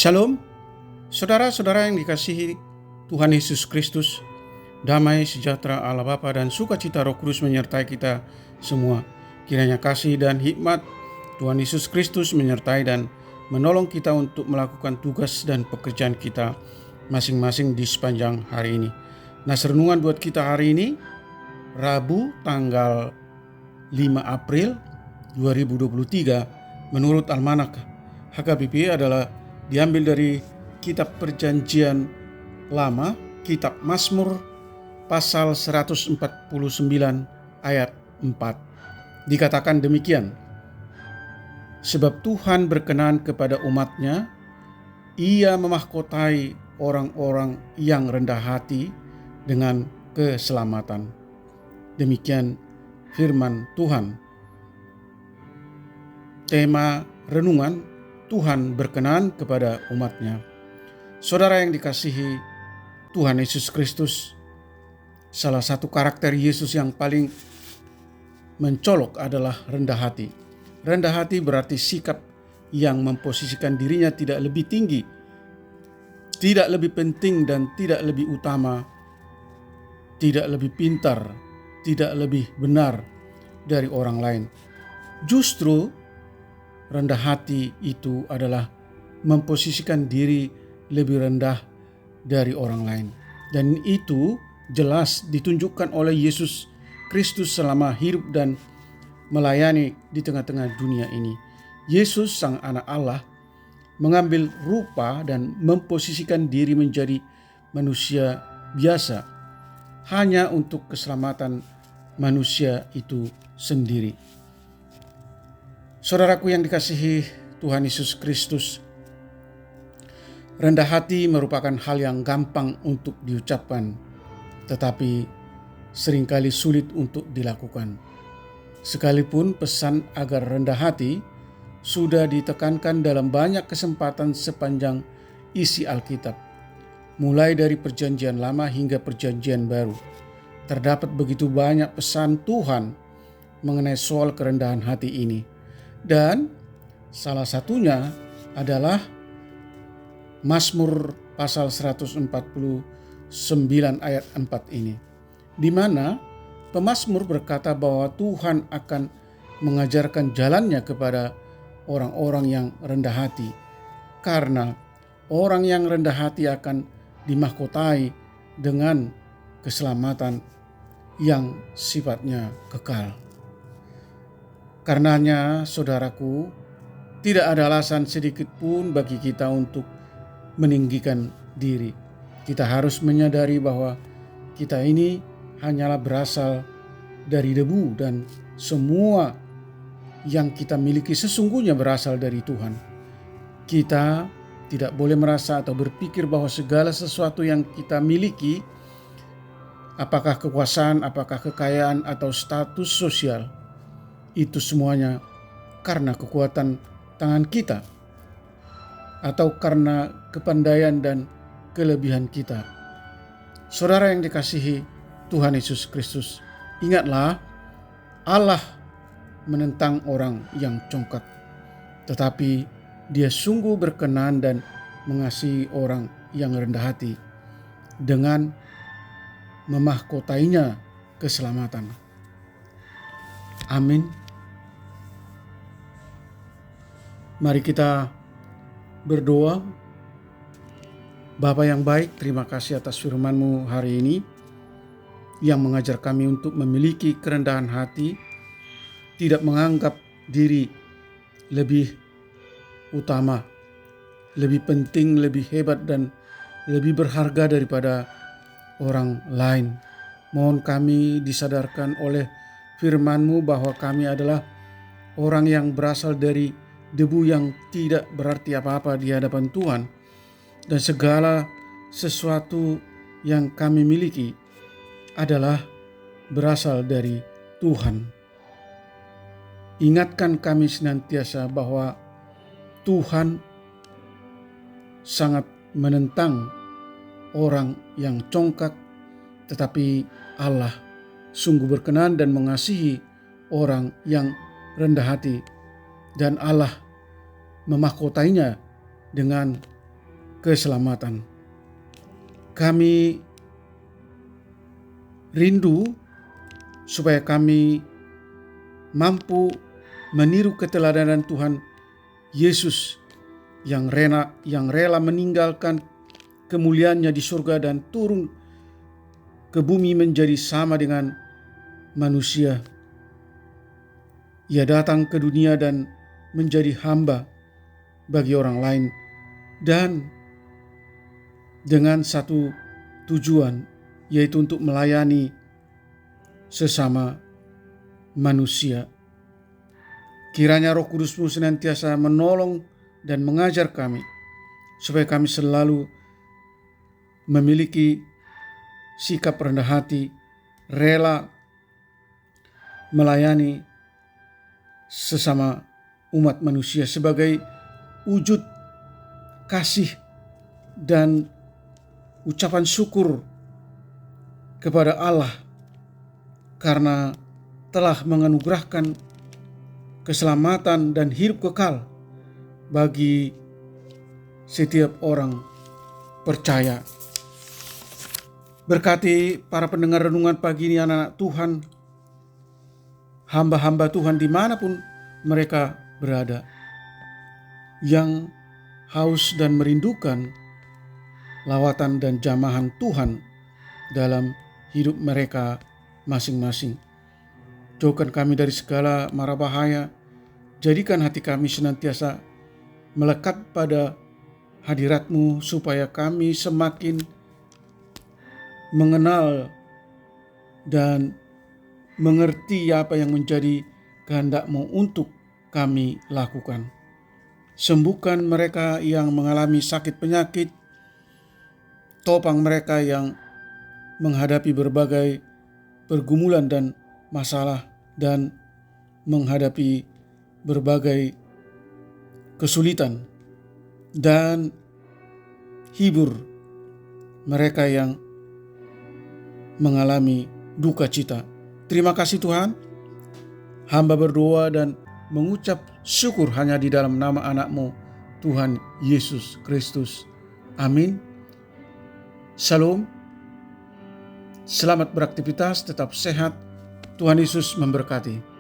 Shalom, saudara-saudara yang dikasihi Tuhan Yesus Kristus. Damai sejahtera Allah Bapa dan sukacita Roh Kudus menyertai kita semua. Kiranya kasih dan hikmat Tuhan Yesus Kristus menyertai dan menolong kita untuk melakukan tugas dan pekerjaan kita masing-masing di sepanjang hari ini. Nah, renungan buat kita hari ini, Rabu tanggal 5 April 2023 menurut Almanak HKBP adalah diambil dari kitab Perjanjian Lama, kitab Mazmur pasal 149 ayat 4. Dikatakan demikian, sebab Tuhan berkenan kepada umat-Nya, Ia memahkotai orang-orang yang rendah hati dengan keselamatan. Demikian firman Tuhan. Tema renungan, Tuhan berkenan kepada umat-Nya. Saudara yang dikasihi Tuhan Yesus Kristus, salah satu karakter Yesus yang paling mencolok adalah rendah hati. Rendah hati berarti sikap yang memposisikan dirinya tidak lebih tinggi, tidak lebih penting dan tidak lebih utama, tidak lebih pintar, tidak lebih benar dari orang lain. Justru rendah hati itu adalah memposisikan diri lebih rendah dari orang lain. Dan itu jelas ditunjukkan oleh Yesus Kristus selama hidup dan melayani di tengah-tengah dunia ini. Yesus, Sang Anak Allah, mengambil rupa dan memposisikan diri menjadi manusia biasa hanya untuk keselamatan manusia itu sendiri. Saudaraku yang dikasihi Tuhan Yesus Kristus, rendah hati merupakan hal yang gampang untuk diucapkan, tetapi seringkali sulit untuk dilakukan. Sekalipun pesan agar rendah hati sudah ditekankan dalam banyak kesempatan sepanjang isi Alkitab, mulai dari Perjanjian Lama hingga Perjanjian Baru. Terdapat begitu banyak pesan Tuhan mengenai soal kerendahan hati ini. Dan salah satunya adalah Mazmur pasal 149 ayat 4 ini, di mana pemazmur berkata bahwa Tuhan akan mengajarkan jalannya kepada orang-orang yang rendah hati, karena orang yang rendah hati akan dimahkotai dengan keselamatan yang sifatnya kekal. Karenanya, saudaraku, tidak ada alasan sedikit pun bagi kita untuk meninggikan diri. Kita harus menyadari bahwa kita ini hanyalah berasal dari debu dan semua yang kita miliki sesungguhnya berasal dari Tuhan. Kita tidak boleh merasa atau berpikir bahwa segala sesuatu yang kita miliki, apakah kekuasaan, apakah kekayaan atau status sosial, itu semuanya karena kekuatan tangan kita atau karena kepandaian dan kelebihan kita. Saudara yang dikasihi Tuhan Yesus Kristus, ingatlah, Allah menentang orang yang congkak, tetapi Dia sungguh berkenan dan mengasihi orang yang rendah hati dengan memahkotainya keselamatan. Amin. Mari kita berdoa. Bapa yang baik, terima kasih atas firman-Mu hari ini yang mengajar kami untuk memiliki kerendahan hati, tidak menganggap diri lebih utama, lebih penting, lebih hebat dan lebih berharga daripada orang lain. Mohon kami disadarkan oleh firman-Mu bahwa kami adalah orang yang berasal dari debu yang tidak berarti apa-apa di hadapan Tuhan, dan segala sesuatu yang kami miliki adalah berasal dari Tuhan. Ingatkan kami senantiasa bahwa Tuhan sangat menentang orang yang congkak, tetapi Allah sungguh berkenan dan mengasihi orang yang rendah hati, dan Allah memahkotainya dengan keselamatan. Kami rindu supaya kami mampu meniru keteladanan Tuhan Yesus yang rela meninggalkan kemuliaannya di surga dan turun ke bumi menjadi sama dengan manusia. Ia datang ke dunia dan menjadi hamba bagi orang lain, dan dengan satu tujuan, yaitu untuk melayani sesama manusia. Kiranya Roh Kudus-Mu senantiasa menolong dan mengajar kami, supaya kami selalu memiliki sikap rendah hati, rela melayani sesama umat manusia sebagai wujud kasih dan ucapan syukur kepada Allah karena telah menganugerahkan keselamatan dan hidup kekal bagi setiap orang percaya. Berkati para pendengar renungan pagi ini, anak-anak Tuhan, hamba-hamba Tuhan dimanapun mereka berada, yang haus dan merindukan lawatan dan jamahan Tuhan dalam hidup mereka masing-masing. Jauhkan kami dari segala mara bahaya, jadikan hati kami senantiasa melekat pada hadirat-Mu, supaya kami semakin mengenal dan mengerti apa yang menjadi kehendak-Mu untuk kami lakukan. Sembuhkan mereka yang mengalami sakit penyakit, topang mereka yang menghadapi berbagai pergumulan dan masalah, dan menghadapi berbagai kesulitan, dan hibur mereka yang mengalami duka cita. Terima kasih Tuhan. Hamba berdoa dan mengucap syukur hanya di dalam nama anak-Mu, Tuhan Yesus Kristus. Amin. Shalom. Selamat beraktivitas, tetap sehat. Tuhan Yesus memberkati.